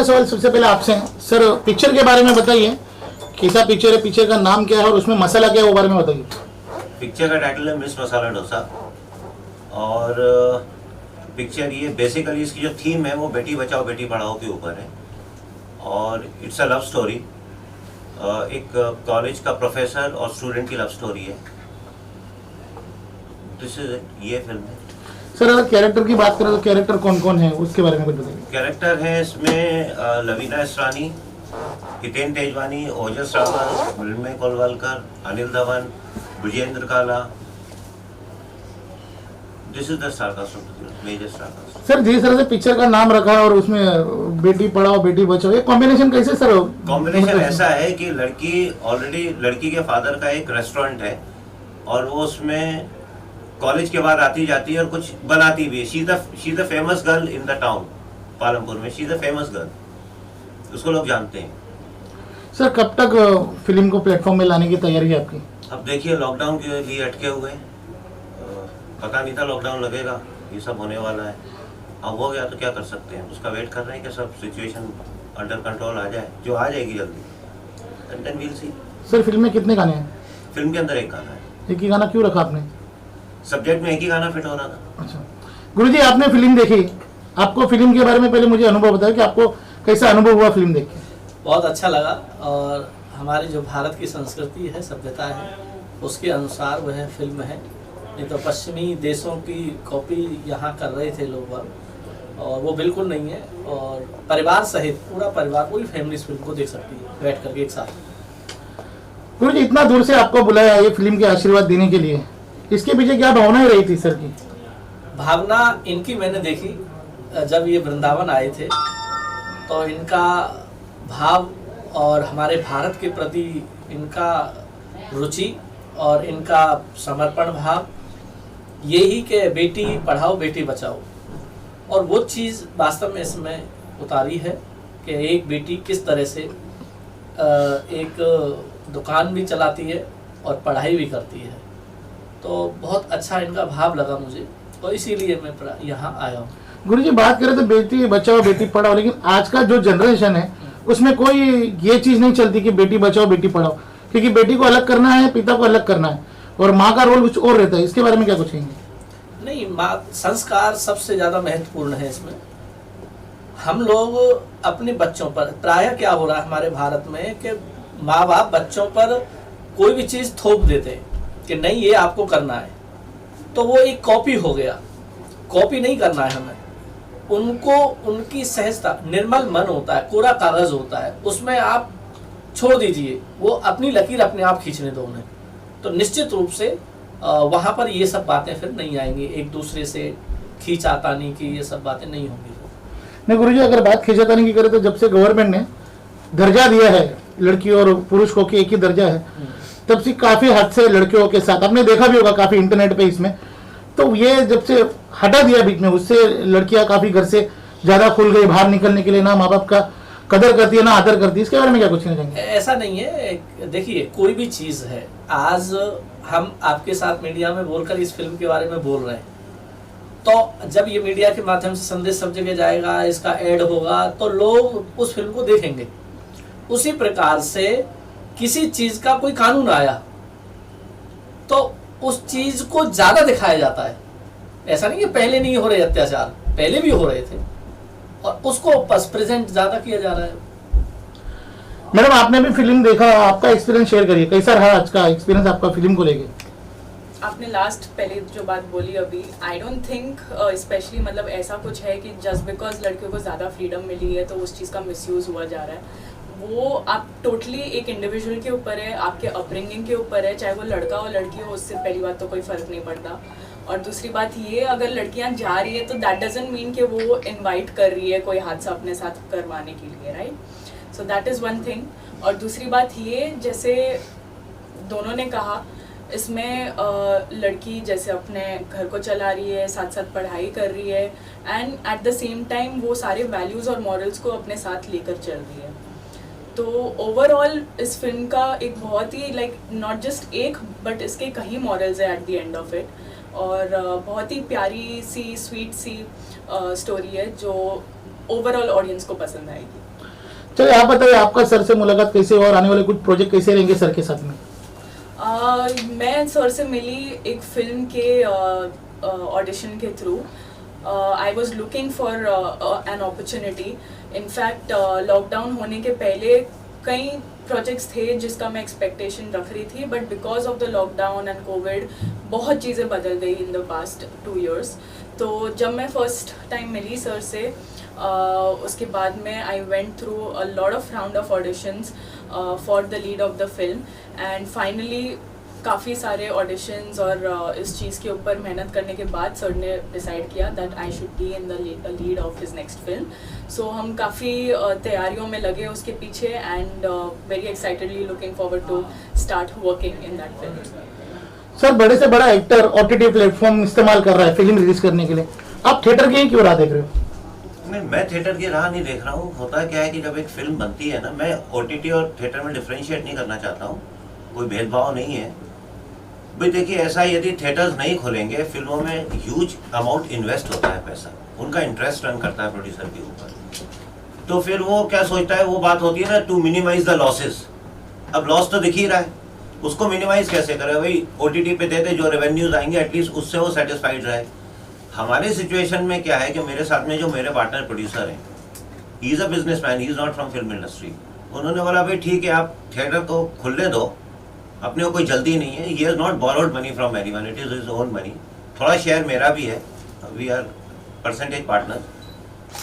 मेरा सवाल सबसे पहले आपसे है सर, पिक्चर के बारे में बताइए, कैसा पिक्चर है, पिक्चर का नाम क्या है और उसमें मसाला क्या है वो बारे में बताइए। पिक्चर का टाइटल है मिर्च मसाला डोसा, और पिक्चर ये बेसिकली इसकी जो थीम है वो बेटी बचाओ बेटी पढ़ाओ के ऊपर है, और इट्स अ लव स्टोरी। एक कॉलेज का प्रोफेसर और स्टूडेंट की लव स्टोरी है। दिस इज ये फिल्म है। सर अगर कैरेक्टर की बात करें तो कैरेक्टर कौन कौन है उसके बारे में कुछ बताइए। कैरेक्टर है इसमें लवीना इसरानी, हितेन तेजवानी, ओजस रावल, मृण्मय Kolwalkar, Anil Dhawan, Vijender Kala. This is the star cast of the film, major star cast. Sir जिस तरह से पिक्चर का नाम रखा है और उसमें बेटी पढ़ाओ बेटी बचाओ, ये कॉम्बिनेशन कैसे सर? कॉम्बिनेशन ऐसा है कि लड़की के फादर का एक रेस्टोरेंट है और वो उसमें कॉलेज के बाद आती जाती है और कुछ बनाती भी है। She is the famous girl in the town, Palampur में she is the famous girl, उसको लोग जानते हैं। सर कब तक फिल्म को प्लेटफॉर्म में लाने की तैयारी है आपकी? अब देखिए लॉकडाउन के लिए अटके हुए हैं, पता नहीं था लॉकडाउन लगेगा, ये सब होने वाला है। अब हो गया तो क्या कर सकते हैं, उसका वेट कर रहे हैं कि सब सिचुएशन अंडर कंट्रोल आ जाए, जो आ जाएगी जल्दी, and then we'll see. Sir film में कितने गाने हैं? फिल्म के अंदर एक गाना है। एक ही गाना क्यों रखा आपने? सब्जेक्ट में एक ही गाना फिट हो रहा था। अच्छा गुरुजी, आपने फिल्म देखी, आपको फिल्म के बारे में पहले मुझे अनुभव बताया कि आपको कैसा अनुभव हुआ फिल्म देख के? बहुत अच्छा लगा, और हमारी जो भारत की संस्कृति है, सभ्यता है, उसके अनुसार वह फिल्म है। नहीं तो पश्चिमी देशों की कॉपी यहाँ कर रहे थे लोग, और वो बिल्कुल नहीं है। और परिवार सहित पूरा परिवार, पूरी फैमिली इस फिल्म को देख सकती है बैठ करके एक साथ। गुरुजी इतना दूर से आपको बुलाया ये फिल्म के आशीर्वाद देने के लिए, इसके पीछे क्या भावना रही थी सर की? भावना इनकी मैंने देखी जब ये वृंदावन आए थे, तो इनका भाव और हमारे भारत के प्रति इनका रुचि और इनका समर्पण भाव, यही कि बेटी पढ़ाओ बेटी बचाओ, और वो चीज़ वास्तव में इसमें उतारी है कि एक बेटी किस तरह से एक दुकान भी चलाती है और पढ़ाई भी करती है। तो बहुत अच्छा इनका भाव लगा मुझे, और इसीलिए मैं यहाँ आया हूँ। गुरुजी बात करें तो बेटी बचाओ बेटी पढ़ाओ, लेकिन आज का जो जनरेशन है उसमें कोई ये चीज़ नहीं चलती कि बेटी बचाओ बेटी पढ़ाओ, क्योंकि बेटी को अलग करना है, पिता को अलग करना है, और माँ का रोल कुछ और रहता है। इसके बारे में क्या कुछ कहेंगे? नहीं, माँ संस्कार सबसे ज़्यादा महत्वपूर्ण है इसमें। हम लोग अपने बच्चों पर, प्रायः क्या हो रहा है हमारे भारत में कि माँ बाप बच्चों पर कोई भी चीज़ थोप देते हैं कि नहीं ये आपको करना है, तो वो एक कॉपी हो गया। कॉपी नहीं करना है हमें, उनको उनकी सहजता, निर्मल मन होता है, कोरा कागज होता है, उसमें आप छोड़ दीजिए, वो अपनी लकीर अपने आप खींचने दो उन्हें। तो निश्चित रूप से वहाँ पर ये सब बातें फिर नहीं आएंगी, एक दूसरे से खींचातानी की ये सब बातें नहीं होंगी। नहीं गुरुजी, अगर बात खींचातानी की करें तो जब से गवर्नमेंट ने दर्जा दिया है लड़की और पुरुष को कि एक ही दर्जा है, तब से काफी हद से लड़कियों के साथ आपने देखा भी होगा काफी इंटरनेट पे इसमें, तो ये जब से हटा दिया बीच में, उससे लड़कियां काफी घर से ज्यादा खुल गई, बाहर निकलने के लिए ना माँ बाप का कदर करती है ना आदर करती है। इसके बारे में क्या कुछ कहना चाहेंगे? ऐसा नहीं है, देखिए कोई भी चीज़ है, आज हम आपके साथ मीडिया में बोलकर इस फिल्म के बारे में बोल रहे हैं, तो जब ये मीडिया के माध्यम से संदेश सब जगह जाएगा, इसका ऐड होगा, तो लोग उस फिल्म को देखेंगे। उसी प्रकार से किसी चीज का कोई कानून आया तो उस चीज को ज्यादा दिखाया जाता है। ऐसा नहीं कि पहले नहीं हो रहे अत्याचार, पहले भी हो रहे थे, और उसको बस प्रेजेंट ज्यादा किया जा रहा है। मैडम आपने भी फिल्म देखा, आपका एक्सपीरियंस शेयर करिए, कैसा रहा आज का एक्सपीरियंस आपका फिल्म को लेके? आपने लास्ट पहले जो बात बोली अभी, आई डोंट थिंक स्पेशली मतलब ऐसा कुछ है कि जस्ट बिकॉज लड़कियों को ज़्यादा फ्रीडम मिली है तो उस चीज़ का मिसयूज़ हुआ जा रहा है। वो आप टोटली एक इंडिविजुअल के ऊपर है, आपके अपब्रिंगिंग के ऊपर है, चाहे वो लड़का हो लड़की हो, उससे पहली बात तो कोई फ़र्क नहीं पड़ता। और दूसरी बात ये, अगर लड़कियां जा रही है तो दैट डजंट मीन कि वो इनवाइट कर रही है कोई हादसा अपने साथ करवाने के लिए, right? So that is one thing. और दूसरी बात ये, जैसे दोनों ने कहा, इसमें लड़की जैसे अपने घर को चला रही है, साथ साथ पढ़ाई कर रही है, and at the same time वो सारे वैल्यूज़ और मॉरल्स को अपने साथ लेकर चल रही है। तो ओवरऑल इस फिल्म का एक बहुत ही नॉट जस्ट एक बट इसके कई मॉरल्स है at the end of it, और बहुत ही प्यारी सी स्वीट सी स्टोरी है जो ओवरऑल ऑडियंस को पसंद आएगी। चलिए आप बताइए आपका सर से मुलाकात कैसे हुआ और आने वाले कुछ प्रोजेक्ट कैसे रहेंगे सर के साथ में? मैं सर से मिली एक फिल्म के ऑडिशन के through. I was looking for an opportunity. In fact lockdown होने के पहले कई प्रोजेक्ट्स थे जिसका मैं एक्सपेक्टेशन रख रही थी, but because of the lockdown and Covid बहुत चीज़ें बदल गई इन द पास्ट 2 years. तो जब मैं फर्स्ट टाइम मिली सर से उसके बाद में I went through a lot of round of auditions for the lead of the film and finally काफ़ी सारे ऑडिशंस और इस चीज़ के ऊपर मेहनत करने के बाद सर ने डिसाइड किया that I should be in the lead of his next film. So हम काफ़ी तैयारियों में लगे उसके पीछे and very excitedly looking forward to start working in that film. Sir बड़े से बड़ा एक्टर ओटीटी प्लेटफॉर्म इस्तेमाल कर रहा है फिल्म रिलीज करने के लिए, आप थिएटर की क्यों राह देख रहे हो? नहीं, मैं थिएटर की राह नहीं देख रहा हूँ. होता क्या है कि जब एक फिल्म बनती है ना, मैं ओटीटी और थिएटर में डिफरेंशिएट नहीं करना चाहता हूँ. कोई भेदभाव नहीं है भाई. देखिए ऐसा, यदि थिएटर्स नहीं खोलेंगे, फिल्मों में ह्यूज अमाउंट इन्वेस्ट होता है पैसा, उनका इंटरेस्ट रन करता है प्रोड्यूसर के ऊपर. तो फिर वो क्या सोचता है, वो बात होती है ना, टू मिनिमाइज द लॉसेस. अब लॉस तो दिख ही रहा है, उसको मिनिमाइज कैसे करे भाई? ओटीटी पे दे दे, जो रेवेन्यूज आएंगे एटलीस्ट उससे वो सेटिस्फाइड रहे. हमारे सिचुएशन में क्या है कि मेरे साथ में जो मेरे पार्टनर प्रोड्यूसर हैं, he is a businessman, he is not from film industry. उन्होंने बोला भाई ठीक है, आप थिएटर को खुलने दो, अपने को कोई जल्दी नहीं है. He has not borrowed money from anyone, it is his own money. थोड़ा शेयर मेरा भी है, वी आर परसेंटेज पार्टनर.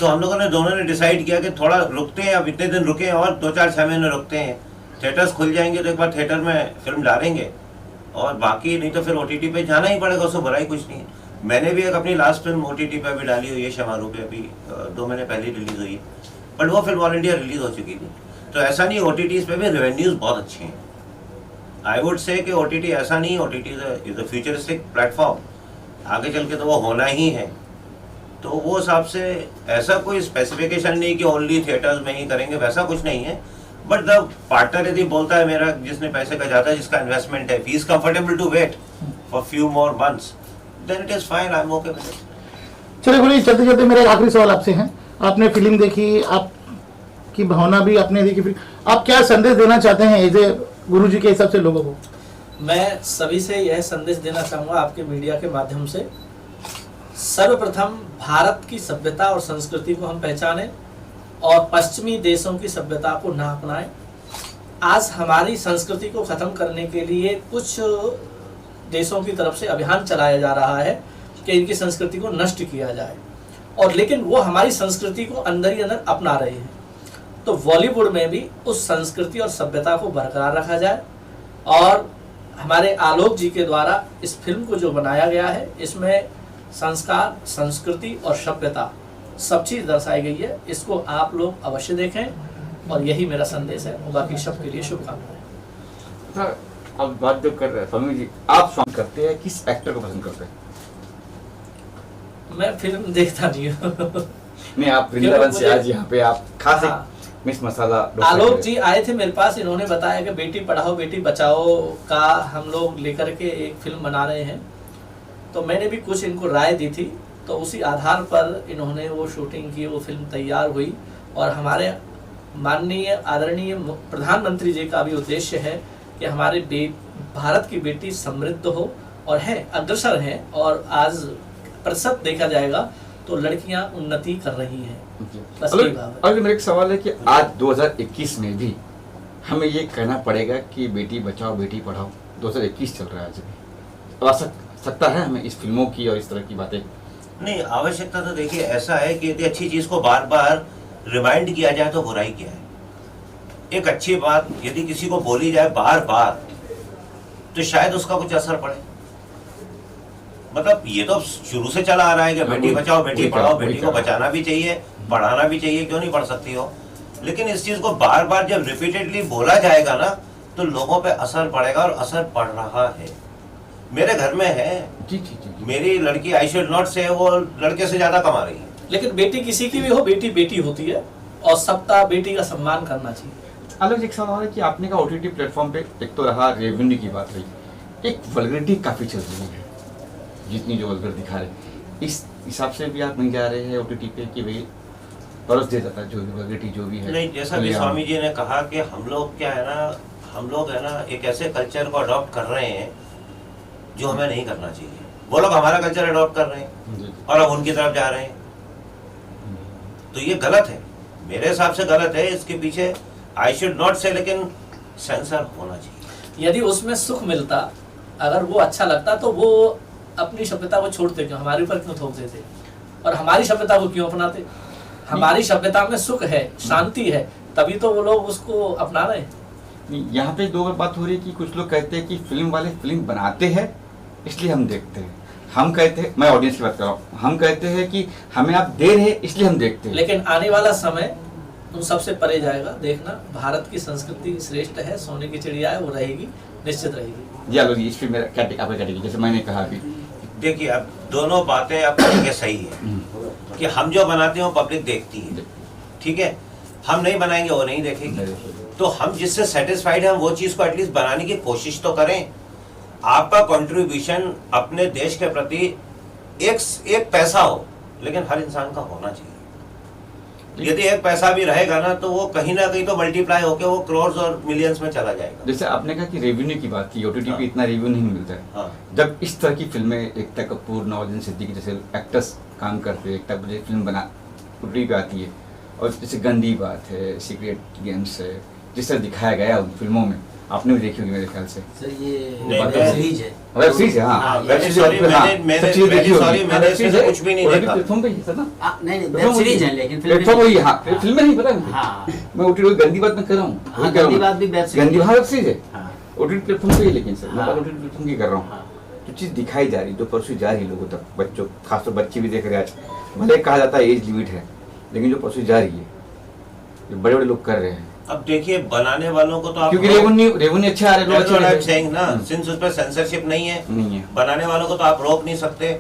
तो हम लोगों ने दोनों ने डिसाइड किया कि थोड़ा रुकते हैं, अब इतने दिन रुके और 2-4-6 महीने रुकते हैं. थिएटर्स खुल जाएंगे तो एक बार थिएटर में फिल्म डालेंगे, और बाकी नहीं तो फिर ओटीटी पे जाना ही पड़ेगा, उसको बुराई कुछ नहीं है. मैंने भी एक अपनी लास्ट फिल्म ओटीटी पे अभी डाली हुई है, शमारू पे, अभी 2 महीने पहले रिलीज हुई, बट वो फिल्म ऑल इंडिया रिलीज हो चुकी थी. तो ऐसा नहीं, ओटीटीज पे भी रेवेन्यूज बहुत अच्छे हैं. आई वुड से कि ओटीटी ऐसा नहीं, OTT is a futuristic platform, आगे चल के तो वो होना ही है. तो वो हिसाब से ऐसा कोई स्पेसिफिकेशन नहीं कि ओनली थिएटर्स में ही करेंगे, वैसा कुछ नहीं है. बट द पार्टनर यदि बोलता है मेरा, जिसने पैसे का जाता है, जिसका इन्वेस्टमेंट है, he is comfortable to wait for few more months, then it is fine, I am okay with it. चलिए बोलिए, चलते चलते मेरा आखिरी सवाल आपसे है. आपने फिल्म देखी, आपकी भावना भी आपने देखी, फिर आप क्या संदेश देना चाहते हैं एज ए गुरु जी के हिसाब से लोगों को? मैं सभी से यह संदेश देना चाहूँगा आपके मीडिया के माध्यम से, सर्वप्रथम भारत की सभ्यता और संस्कृति को हम पहचानें और पश्चिमी देशों की सभ्यता को ना अपनाएं. आज हमारी संस्कृति को खत्म करने के लिए कुछ देशों की तरफ से अभियान चलाया जा रहा है कि इनकी संस्कृति को नष्ट किया जाए, और लेकिन वो हमारी संस्कृति को अंदर ही अंदर अपना रहे हैं. तो बॉलीवुड में भी उस संस्कृति और सभ्यता को बरकरार रखा जाए, और हमारे आलोक जी के द्वारा इस फिल्म को जो बनाया गया है, इसमें संस्कार, संस्कृति और सभ्यता सब चीज़ दर्शाई गई है. इसको आप लोग अवश्य देखें, और यही मेरा संदेश है. और बाकी सबके लिए शुभकामनाएं. अब बात जो कर रहे हैं स्वामी जी, आप स्वामी करते हैं, किस एक्टर को पसंद करते हैं? मैं फिल्म देखता नहीं हूँ. नहीं, आप वृंदावन से आज यहाँ पे आप खास मिस मसाला आलोक जी आए थे मेरे पास, इन्होंने बताया कि बेटी पढ़ाओ बेटी बचाओ का हम लोग लेकर के एक फिल्म बना रहे हैं. तो मैंने भी कुछ इनको राय दी थी, तो उसी आधार पर इन्होंने वो शूटिंग की, वो फिल्म तैयार हुई. और हमारे माननीय आदरणीय प्रधानमंत्री जी का भी उद्देश्य है कि हमारे भारत की बेटी समृद्ध हो, और है अग्रसर हैं, और आज प्रतिशत देखा जाएगा तो लड़कियां उन्नति कर रही हैं. बस यही बात है. और मेरा एक सवाल है कि आज 2021 में भी हमें ये कहना पड़ेगा कि बेटी बचाओ बेटी पढ़ाओ. 2021 चल रहा है आज भी. आवश्यकता है हमें इस फिल्मों की और इस तरह की बातें? नहीं, आवश्यकता तो देखिए ऐसा है कि यदि अच्छी चीज़ को बार बार रिमाइंड किया जाए तो बुराई क्या है. एक अच्छी बात यदि किसी को बोली जाए बार बार, तो शायद उसका कुछ असर पड़े. मतलब ये तो शुरू से चला आ रहा है कि बेटी बचाओ बेटी पढ़ाओ, बेटी को बचाना भी चाहिए, पढ़ाना भी चाहिए, क्यों नहीं पढ़ सकती हो. लेकिन इस चीज़ को बार बार जब रिपीटेडली बोला जाएगा ना, तो लोगों पे असर पड़ेगा, और असर पड़ रहा है. मेरे घर में है जी जी जी. मेरी लड़की, आई शुड नॉट से, वो लड़के से ज्यादा कमा रही है. लेकिन बेटी किसी की भी हो, बेटी बेटी होती है, और सबका बेटी का सम्मान करना चाहिए. अलग एक सवाल है कि आपने कहा ओटीटी प्लेटफॉर्म पे एक तो रहा रेवेन्यू की बात रही, एक वल्गरिटी काफ़ी चल रही है, जितनी जो वल्गर दिखा रहे, इस हिसाब से भी आप नहीं जा रहे हैं ओटीटी पे कि भाई परस दिया जाता है, जो भी वैरायटी जो भी है। नहीं, जैसा कि स्वामी जी ने कहा कि हम लोग क्या है ना, हम लोग है ना एक ऐसे कल्चर को अडॉप्ट कर रहे हैं जो हमें नहीं करना चाहिए। वो लोग हमारा कल्चर अडॉप्ट कर रहे हैं और अब उनकी तरफ जा रहे हैं, तो ये गलत है, मेरे हिसाब से गलत है। इसके पीछे आई शुड नॉट से, लेकिन सेंसर होना चाहिए। यदि उसमें सुख मिलता, अगर वो अच्छा लगता, तो वो अपनी सभ्यता को छोड़ते क्यों, हमारे ऊपर क्यों थोपते थे, और हमारी सभ्यता को क्यों अपनाते? हमारी सभ्यता में सुख है, शांति है, तभी तो वो लोग उसको अपना रहे हैं। यहाँ पे दो बात हो रही है कि कुछ लोग कहते हैं कि फिल्म वाले फिल्म बनाते हैं इसलिए हम देखते हैं, हम कहते हैं, मैं ऑडियंस की बात कर रहा हूँ, हम कहते हैं कि हमें आप दे रहे हैं इसलिए हम देखते हैं। लेकिन आने वाला समय उन सबसे परे जाएगा, देखना। भारत की संस्कृति श्रेष्ठ है, सोने की चिड़िया है, वो रहेगी, निश्चित रहेगी। जी आलोक जी, इस फिल्म में आपका कैटेगरी, जैसे मैंने कहा अभी, देखिए अब दोनों बातें आप कहेंगे सही है कि हम जो बनाते हैं वो पब्लिक देखती है, ठीक है, हम नहीं बनाएंगे वो नहीं देखेगी, तो हम जिससे सेटिस्फाइड हैं वो चीज़ को एटलीस्ट बनाने की कोशिश तो करें। आपका कंट्रीब्यूशन अपने देश के प्रति एक पैसा हो, लेकिन हर इंसान का होना चाहिए। यदि एक पैसा भी रहेगा ना, तो वो कहीं ना कहीं तो मल्टीप्लाई होकर वो करोड़ और मिलियंस में चला जाएगा। जैसे आपने कहा कि रेवेन्यू की बात की, ओटीटी पे इतना रेवेन्यू नहीं मिलता है। हाँ। जब इस तरह की फिल्में, एकता कपूर, नवाजुद्दीन सिद्दीकी जैसे एक्टर्स काम करते हैं, एकता कपूर फिल्म बना ओटीटी पे आती है, और जैसे गंदी बात है, सीक्रेट गेम्स है, जिस तरह दिखाया गया उन फिल्मों में, आपने भी देखी होगी मेरे ख्याल से। सर ये वेब सीरीज है, वेब सीरीज है, हाँ, वेब सीरीज है, मैंने इसमें कुछ भी नहीं देखा। प्लेटफॉर्म पे ही है ना, नहीं वेब सीरीज है, लेकिन प्लेटफॉर्म वही है, हाँ, फिल्म में नहीं पता मुझे। हाँ मैं ओटीटी गंदी बात में कर रहा हूँ, हाँ, गंदी बात भी वेब सीरीज, गंदी बात वेब सीरीज है, हाँ ओटीटी प्लेटफॉर्म पे ही, लेकिन सर मैं हाँ। ओटीटी प्लेटफॉर्म की कर रहा हूँ। हाँ। जो चीज़ दिखाई जा रही, जो परसों जा रही लोगों तक, बच्चों, खासतौर बच्चे भी देख रहे हैं आज, भले कहा जाता है एज लिमिट है, लेकिन जो परसों जा रही है, जो बड़े बड़े लोग कर रहे हैं, अब देखिए बनाने वालों को तो आप क्योंकि रेवेन्यू अच्छा आ रहा है, ना, सिंस उस पर सेंसरशिप नहीं है, नहीं है, बनाने वालों को तो आप रोक नहीं सकते,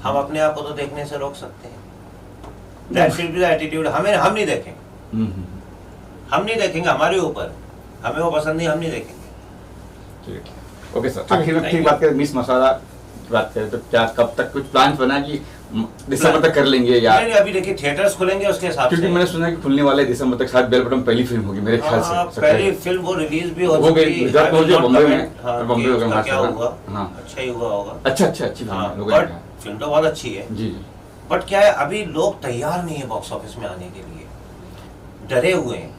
हम अपने आप को तो देखने से रोक सकते हैं। That should be the attitude. हम नहीं देखेंगे, हम नहीं देखेंगे, हमारे ऊपर, हमें वो पसंद नहीं, हम नहीं देखेंगे। ठीक है, ओके सर। आखिर में बात करें, मिस मसाला की बात करें तो क्या कब तक कुछ प्लान बना कि दिसंबर तक कर लेंगे या? नहीं, अभी देखिए थिएटर्स खुलेंगे उसके हिसाब से, क्योंकि मैंने सुना कि खुलने वाले दिसंबर तक शायद बेल बटन पहली फिल्म होगी मेरे ख्याल से। पहली फिल्म वो रिलीज भी हो गई, गुजरात में हो गई, बॉम्बे में, बॉम्बे में क्या हुआ, हाँ, अच्छा ही हुआ होगा। अच्छा अच्छी फिल्म है, लोगों ने बट कहा। फिल्म तो बहुत अच्छी है जी, बट क्या है, अभी लोग तैयार नहीं है बॉक्स ऑफिस में आने के लिए, डरे हुए हैं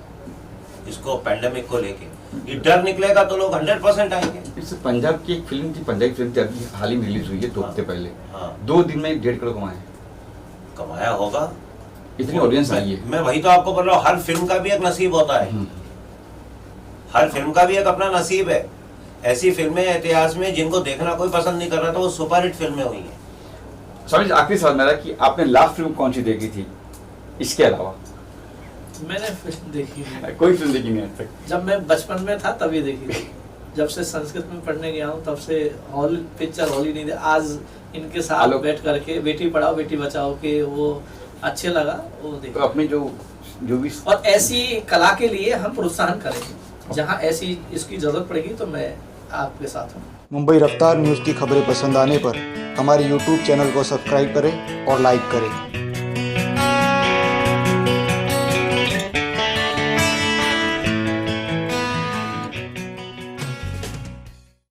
इसको पैंडेमिक को लेके। ये डर निकलेगा तो लोग 100% आएंगे। इससे पंजाब की एक फिल्म थी, पंजाबी फिल्म थी, अभी हाल ही में रिलीज हुई है 2 हफ्ते पहले, हाँ। 2 दिन में 1.5 करोड़ कमाया होगा, इतनी ऑडियंस आई है। मैं वही तो आपको बोल रहा हूँ, हर फिल्म का भी एक नसीब होता है, हर फिल्म का भी एक अपना नसीब है। ऐसी फिल्में इतिहास में जिनको देखना कोई पसंद नहीं कर रहा था, वो सुपरहिट फिल्में हुई हैं। स्वामी, आखिरी सवाल मेरा कि आपने लास्ट फिल्म कौन सी देखी थी इसके अलावा? मैंने फिल्म देखी नहीं, कोई फिल्म देखी नहीं आज तक? जब मैं बचपन में था तभी देखी थी। जब से संस्कृत में पढ़ने गया हूँ तब से हॉल पिक्चर हॉल ही नहीं दे। आज इनके साथ बैठ करके बेटी पढ़ाओ बेटी बचाओ के वो अच्छे लगा, वो तो देखो। अपने जो भी, और ऐसी कला के लिए हम प्रोत्साहन करेंगे, जहाँ ऐसी इसकी जरूरत पड़ेगी तो मैं आपके साथ हूँ। मुंबई रफ्तार न्यूज़ की खबरें पसंद आने पर हमारे YouTube चैनल को सब्सक्राइब करें और लाइक करें।